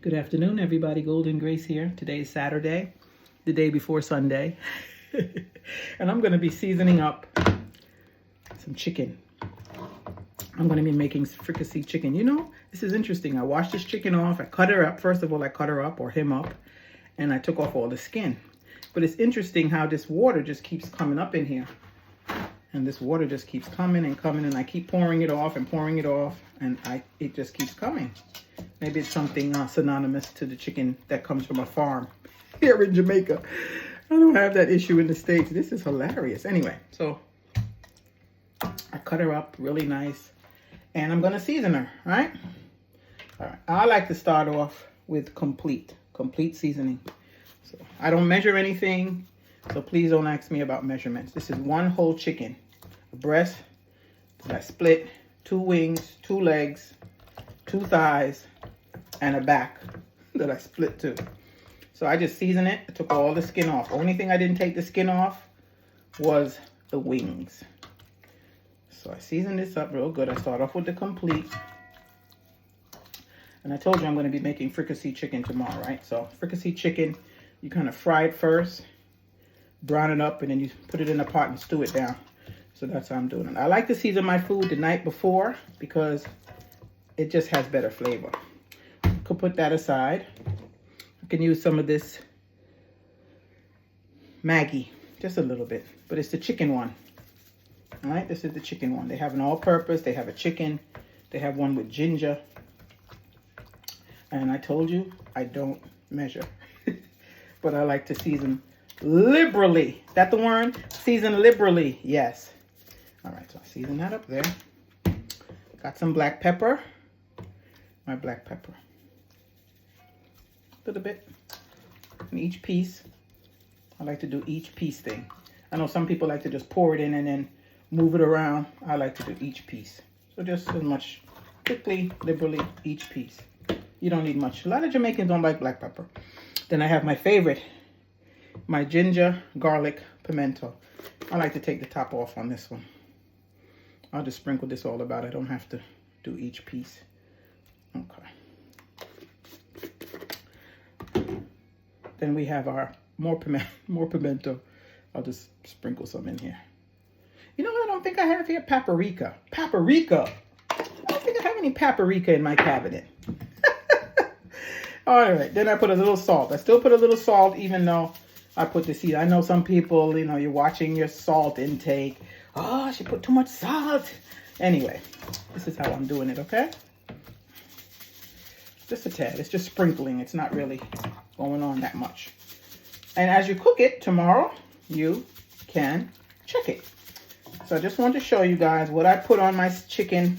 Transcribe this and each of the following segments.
Good afternoon, everybody. Golden Grace here. Today is Saturday, the day before Sunday. And I'm going to be seasoning up some chicken. I'm going to be making fricassee chicken. You know, this is interesting. I washed this chicken off. I cut her up. First of all, I cut her up, or him up, and I took off all the skin. But it's interesting how this water just keeps coming up in here. And this water just keeps coming and coming, and I keep pouring it off and pouring it off, and it just keeps coming. Maybe it's something synonymous to the chicken that comes from a farm here in Jamaica. I don't have that issue in the States. This is hilarious. Anyway, so I cut her up really nice, and I'm going to season her, right? All right. I like to start off with complete seasoning. So I don't measure anything, so please don't ask me about measurements. This is one whole chicken, a breast that I split, 2 wings, 2 legs, 2 thighs, and a back that I split too. So I just seasoned it. I took all the skin off. The only thing I didn't take the skin off was the wings. So I seasoned this up real good. I start off with the complete. And I told you I'm going to be making fricassee chicken tomorrow, right? So fricassee chicken, you kind of fry it first, brown it up, and then you put it in a pot and stew it down. So that's how I'm doing it. I like to season my food the night before because it just has better flavor. Could put that aside. I can use some of this Maggie, just a little bit, but it's the chicken one. All right, this is the chicken one. They have an all-purpose. They have a chicken. They have one with ginger. And I told you I don't measure, but I like to season liberally. That the word? Season liberally. Yes. All right, so I season that up there. Got some black pepper. My black pepper. A little bit in each piece. I like to do each piece thing. I know some people like to just pour it in and then move it around. I like to do each piece. So just as much, quickly, liberally, each piece. You don't need much. A lot of Jamaicans don't like black pepper. Then I have my favorite, my ginger, garlic, pimento. I like to take the top off on this one. I'll just sprinkle this all about. I don't have to do each piece. Okay. Then we have our more pimento. I'll just sprinkle some in here. You know what I don't think I have here? Paprika. Paprika. I don't think I have any paprika in my cabinet. All right. Then I put a little salt. I still put a little salt even though I put the seed. I know some people, you know, you're watching your salt intake. Oh, she put too much salt. Anyway, this is how I'm doing it, okay? Just a tad. It's just sprinkling. It's not really going on that much. And as you cook it tomorrow, you can check it. So I just want to show you guys what I put on my chicken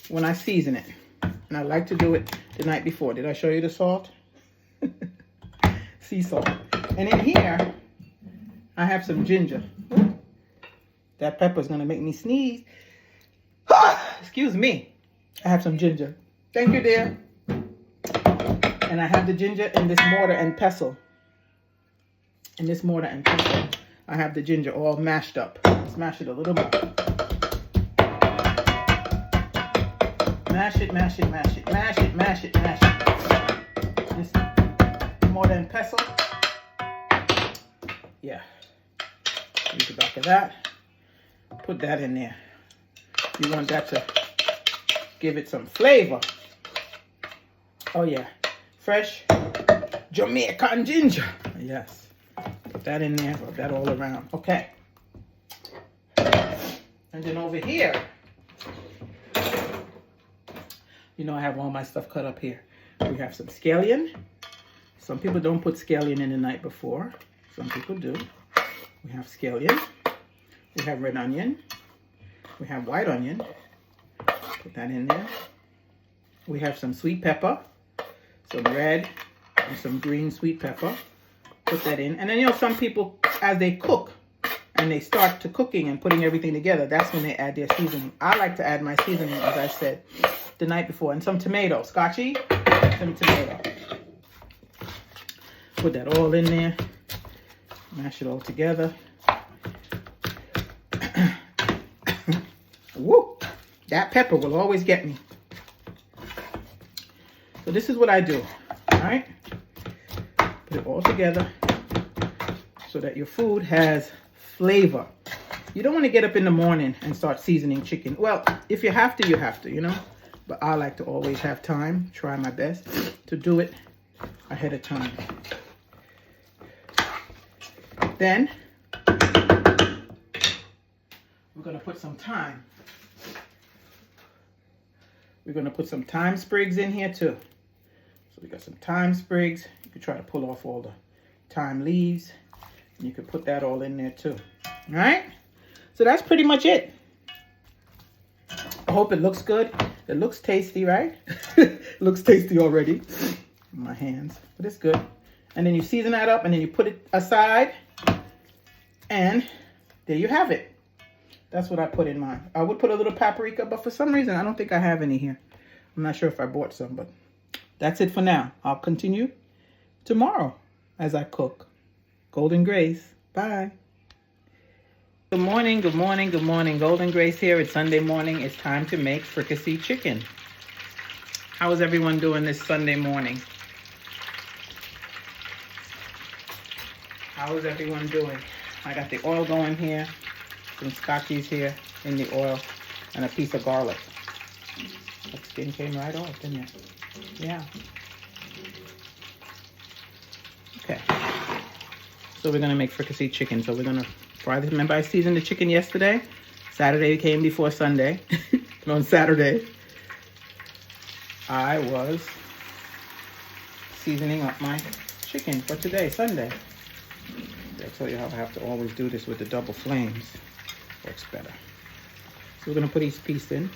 when I season it. And I like to do it the night before. Did I show you the salt? Sea salt. And in here, I have some ginger. Ooh, that pepper is going to make me sneeze. Excuse me. I have some ginger. Thank you, dear. And I have the ginger in this mortar and pestle. In this mortar and pestle, I have the ginger all mashed up. Smash it a little more. Mash it, mash it, mash it, mash it, mash it, mash it. This mortar and pestle. Yeah. Use the back of that. Put that in there. You want that to give it some flavor. Oh yeah. Fresh Jamaican ginger. Yes. Put that in there. Rub that all around. Okay. And then over here, you know I have all my stuff cut up here. We have some scallion. Some people don't put scallion in the night before. Some people do. We have scallion. We have red onion. We have white onion. Put that in there. We have some sweet pepper. Some red and some green sweet pepper. Put that in. And then, you know, some people, as they cook and they start to cooking and putting everything together, that's when they add their seasoning. I like to add my seasoning, as I said, the night before. And some tomato. Scotchy, some tomato. Put that all in there. Mash it all together. Woo! That pepper will always get me. So this is what I do. right? Put it all together so that your food has flavor. You don't want to get up in the morning and start seasoning chicken. Well, if you have to, you have to, you know. But I like to always have time, try my best to do it ahead of time. Then, we're going to put some thyme. We're going to put some thyme sprigs in here too. So we got some thyme sprigs. You can try to pull off all the thyme leaves. And you can put that all in there too. All right? So that's pretty much it. I hope it looks good. It looks tasty, right? It looks tasty already in my hands, but it's good. And then you season that up and then you put it aside. And there you have it. That's what I put in mine. I would put a little paprika, but for some reason, I don't think I have any here. I'm not sure if I bought some, but that's it for now. I'll continue tomorrow as I cook. Golden Grace. Bye. Good morning, good morning, good morning. Golden Grace here. It's Sunday morning. It's time to make fricassee chicken. How is everyone doing this Sunday morning? How is everyone doing? I got the oil going here. Some scotchies here in the oil. And a piece of garlic. That skin came right off, didn't it? Yeah. Okay. So we're going to make fricassee chicken. So we're going to fry this. Remember I seasoned the chicken yesterday? Saturday came before Sunday. And on Saturday, I was seasoning up my chicken for today, Sunday. I tell you how I have to always do this with the double flames. Works better. So we're going to put each piece in.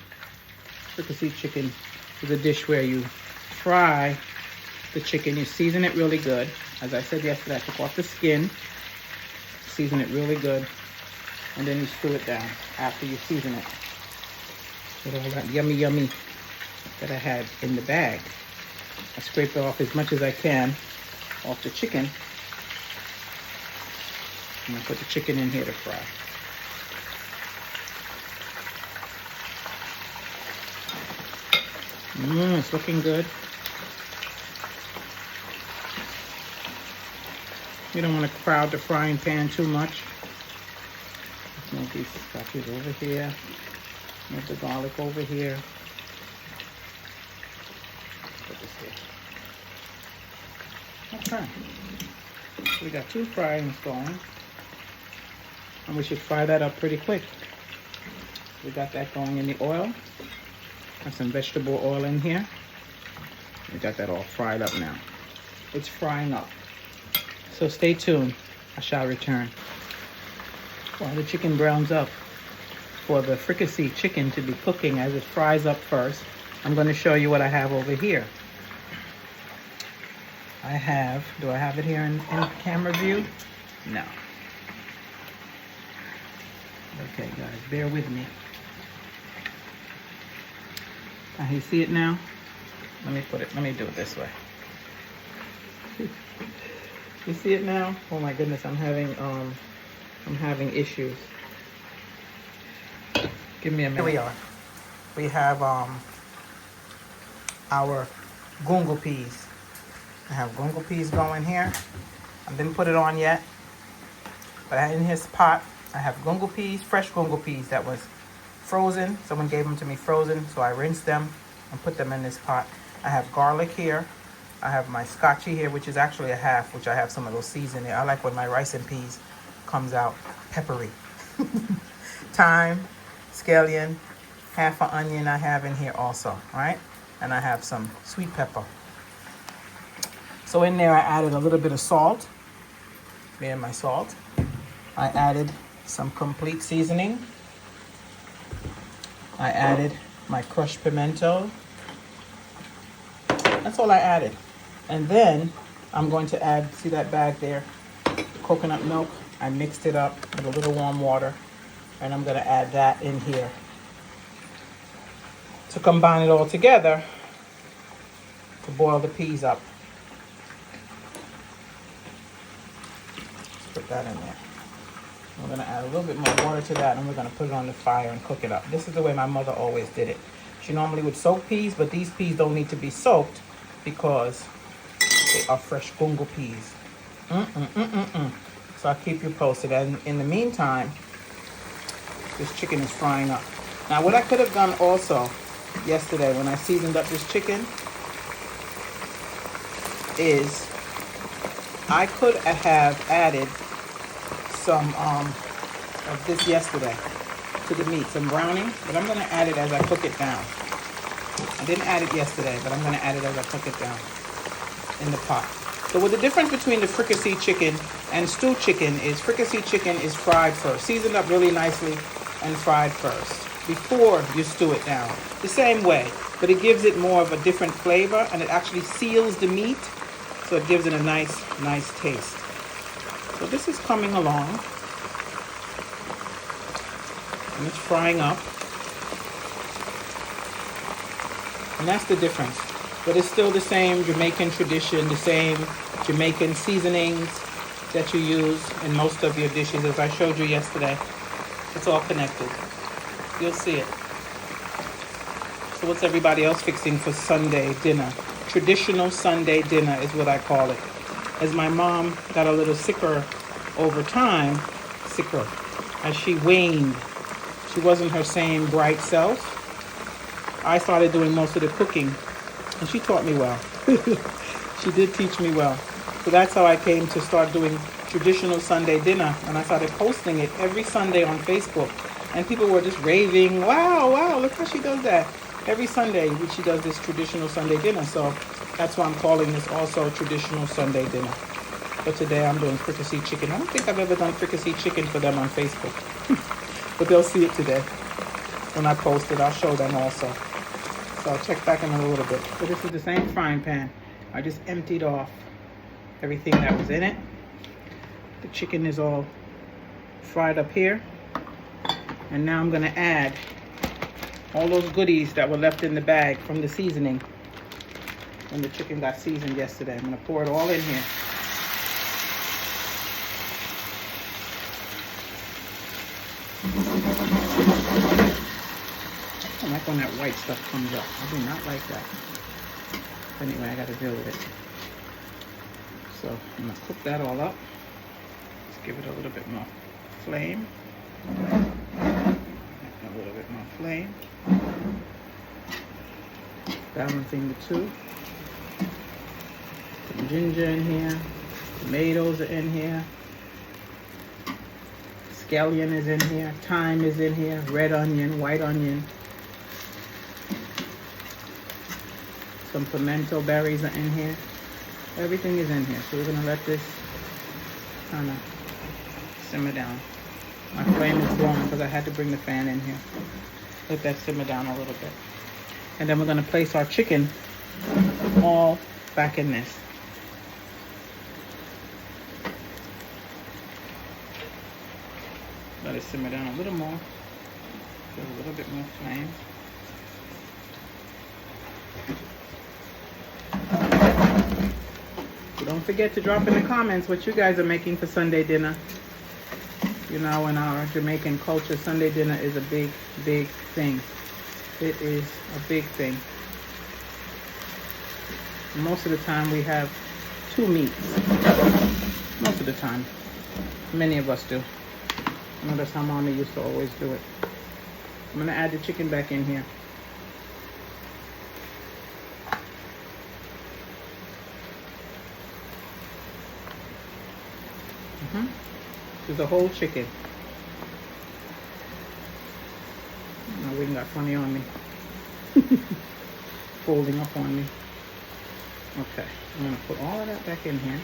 Fricassee chicken is a dish where you fry the chicken. You season it really good. As I said yesterday, I took off the skin. Season it really good. And then you stew it down after you season it. With all that yummy, yummy that I had in the bag. I scrape it off as much as I can off the chicken. I'm going to put the chicken in here to fry. It's looking good. You don't want to crowd the frying pan too much. Let's move these scotches over here. Move the garlic over here. Put this here. Okay. So we got 2 fryings going. And we should fry that up pretty quick. We got that going in the oil. Got some vegetable oil in here. We got that all fried up now. It's frying up. So stay tuned. I shall return. While the chicken browns up, for the fricassee chicken to be cooking as it fries up first, I'm going to show you what I have over here. Do I have it here in camera view? No. Okay, guys, bear with me. You see it now? Let me do it this way. You see it now? Oh my goodness, I'm having issues. Give me a minute. Here we are. We have our gungo peas. I have gungo peas going here. I didn't put it on yet, but in his pot I have gungo peas, fresh gungo peas that was frozen. Someone gave them to me frozen, so I rinsed them and put them in this pot. I have garlic here. I have my scotchy here, which is actually a half, which I have some of those seeds in there. I like when my rice and peas comes out peppery. Thyme, scallion, half an onion I have in here also, all right? And I have some sweet pepper. So in there I added a little bit of salt. There's my salt. I added some complete seasoning. I added my crushed pimento. That's all I added. And then I'm going to add, see that bag there? Coconut milk. I mixed it up with a little warm water. And I'm going to add that in here to combine it all together to boil the peas up. Let's put that in there. We're going to add a little bit more water to that, and we're going to put it on the fire and cook it up. This is the way my mother always did it. She normally would soak peas, but these peas don't need to be soaked because They are fresh Gungo peas. So I'll keep you posted. And in the meantime, this chicken is frying up. Now what I could have done also yesterday when I seasoned up this chicken is I could have added some of this yesterday to the meat, some browning, but I'm going to add it as I cook it down. I didn't add it yesterday, but I'm going to add it as I cook it down in the pot. So what the difference between the fricassee chicken and stewed chicken is fricassee chicken is fried first, seasoned up really nicely and fried first before you stew it down. The same way, but it gives it more of a different flavor and it actually seals the meat, so it gives it a nice taste. So this is coming along and it's frying up. And that's the difference. But it's still the same Jamaican tradition, the same Jamaican seasonings that you use in most of your dishes. As I showed you yesterday, it's all connected. You'll see it. So what's everybody else fixing for Sunday dinner? Traditional Sunday dinner is what I call it. As my mom got a little sicker over time, as she waned, she wasn't her same bright self. I started doing most of the cooking, and she taught me well. She did teach me well. So that's how I came to start doing traditional Sunday dinner, and I started posting it every Sunday on Facebook. And people were just raving, wow, look how she does that. Every Sunday she does this traditional Sunday dinner. So that's why I'm calling this also traditional Sunday dinner. But today I'm doing fricassee chicken. I don't think I've ever done fricassee chicken for them on Facebook. But they'll see it today. When I post it, I'll show them also. So I'll check back in a little bit. So this is the same frying pan. I just emptied off everything that was in it. The chicken is all fried up here. And now I'm gonna add all those goodies that were left in the bag from the seasoning when the chicken got seasoned yesterday. I'm gonna pour it all in here. I like when that white stuff comes up. I do not like that. Anyway, I gotta deal with it. So I'm gonna cook that all up. Let's give it a little bit more flame. A little bit more flame. Balancing the two. Some ginger in here. Tomatoes are in here. Scallion is in here. Thyme is in here. Red onion, white onion. Some pimento berries are in here. Everything is in here. So we're gonna let this kind of simmer down. My flame is blowing because I had to bring the fan in here. Let that simmer down a little bit. And then we're gonna place our chicken all back in this. Let it simmer down a little more. Give it a little bit more flame. Don't forget to drop in the comments what you guys are making for Sunday dinner. You know, in our Jamaican culture, Sunday dinner is a big thing. It is a big thing. Most of the time we have 2 meats. Most of the time. Many of us do. I know that's how Mommy used to always do it. I'm gonna add the chicken back in here. To the whole chicken. My wing got funny on me. Folding up on me. Okay, I'm gonna put all of that back in here.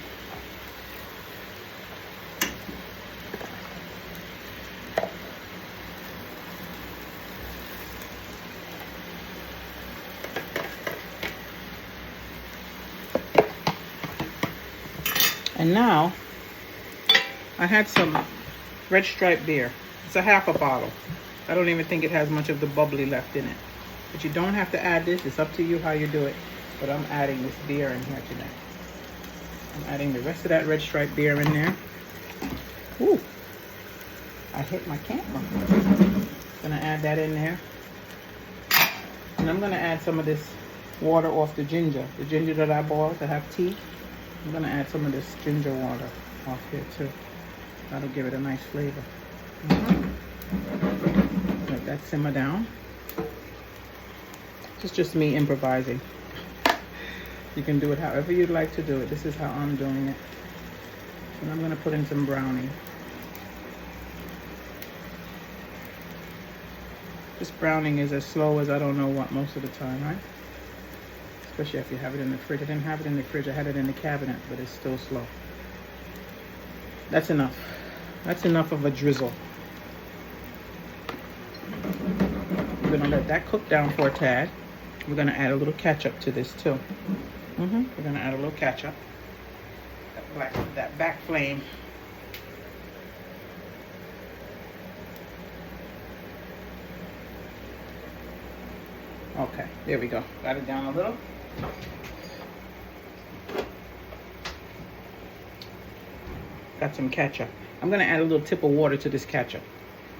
And now I had some Red Stripe beer. It's a half a bottle. I don't even think it has much of the bubbly left in it. But you don't have to add this. It's up to you how you do it. But I'm adding this beer in here today. I'm adding the rest of that Red Stripe beer in there. Ooh, I hit my camera. Gonna add that in there. And I'm gonna add some of this water off the ginger. The ginger that I boiled to have tea. I'm gonna add some of this ginger water off here too. That'll give it a nice flavor. Let that simmer down. It's just me improvising. You can do it however you'd like to do it. This is how I'm doing it. And I'm gonna put in some browning. This browning is as slow as I don't know what most of the time, right? Especially if you have it in the fridge. I didn't have it in the fridge, I had it in the cabinet, but it's still slow. That's enough. That's enough of a drizzle. We're gonna let that cook down for a tad. We're gonna add a little ketchup to this too. We're gonna add a little ketchup. That back flame. Okay, there we go. Got it down a little. Got some ketchup. I'm gonna add a little tip of water to this ketchup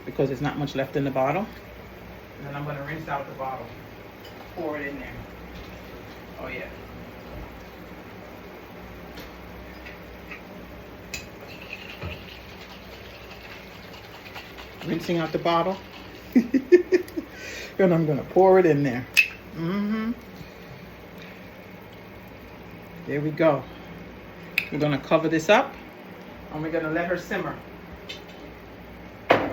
because there's not much left in the bottle. And then I'm gonna rinse out the bottle. Pour it in there. Oh yeah. Rinsing out the bottle. And I'm gonna pour it in there. There we go. We're gonna cover this up and we're gonna let her simmer. We're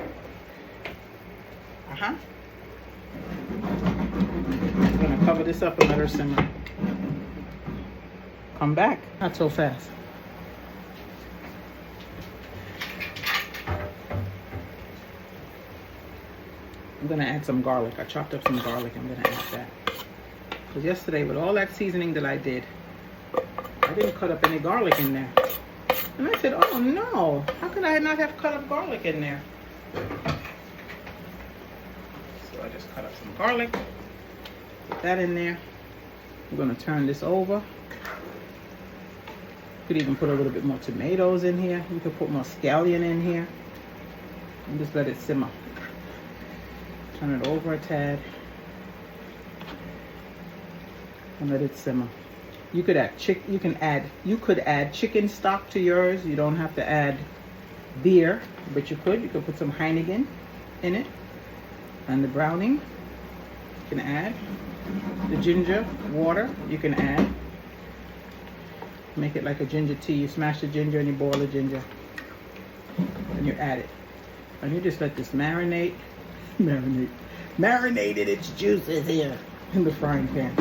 gonna cover this up and let her simmer. Come back. Not so fast. I'm gonna add some garlic. I chopped up some garlic. I'm gonna add that. Because yesterday with all that seasoning that I did, I didn't cut up any garlic in there. And I said, oh no, how could I not have cut up garlic in there? So I just cut up some garlic, put that in there. I'm gonna turn this over. You could even put a little bit more tomatoes in here. You could put more scallion in here. And just let it simmer. Turn it over a tad. And let it simmer. You could add chicken stock to yours. You don't have to add beer, but you could put some Heineken in it. And the browning you can add. The ginger water you can add. Make it like a ginger tea. You smash the ginger and you boil the ginger. And you add it. And you just let this marinate. Marinated its juices here in the frying pan.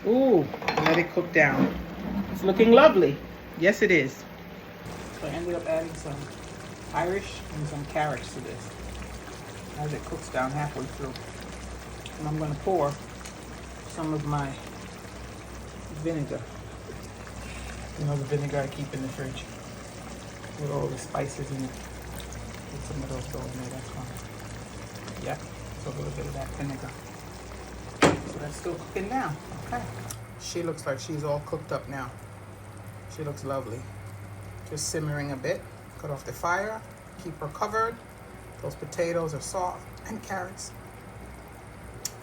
Ooh, let it cook down. It's looking lovely. Yes, it is. So I ended up adding some Irish and some carrots to this as it cooks down halfway through. And I'm going to pour some of my vinegar. You know, the vinegar I keep in the fridge with all the spices in it. Put some of those go in there, that's fine. Yep, so a little bit of that vinegar. So that's still cooking down. Okay. She looks like she's all cooked up now. She looks lovely. Just simmering a bit. Cut off the fire. Keep her covered. Those potatoes are soft and carrots.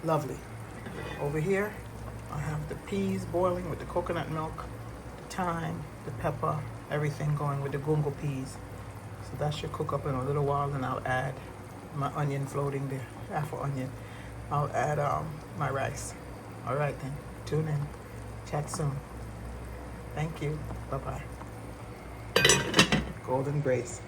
Lovely. Over here, I have the peas boiling with the coconut milk, the thyme, the pepper, everything going with the gungo peas. So that should cook up in a little while, and I'll add my onion floating there, half an onion. I'll add my rice. All right then, tune in. Chat soon. Thank you. Bye-bye. Golden Grace.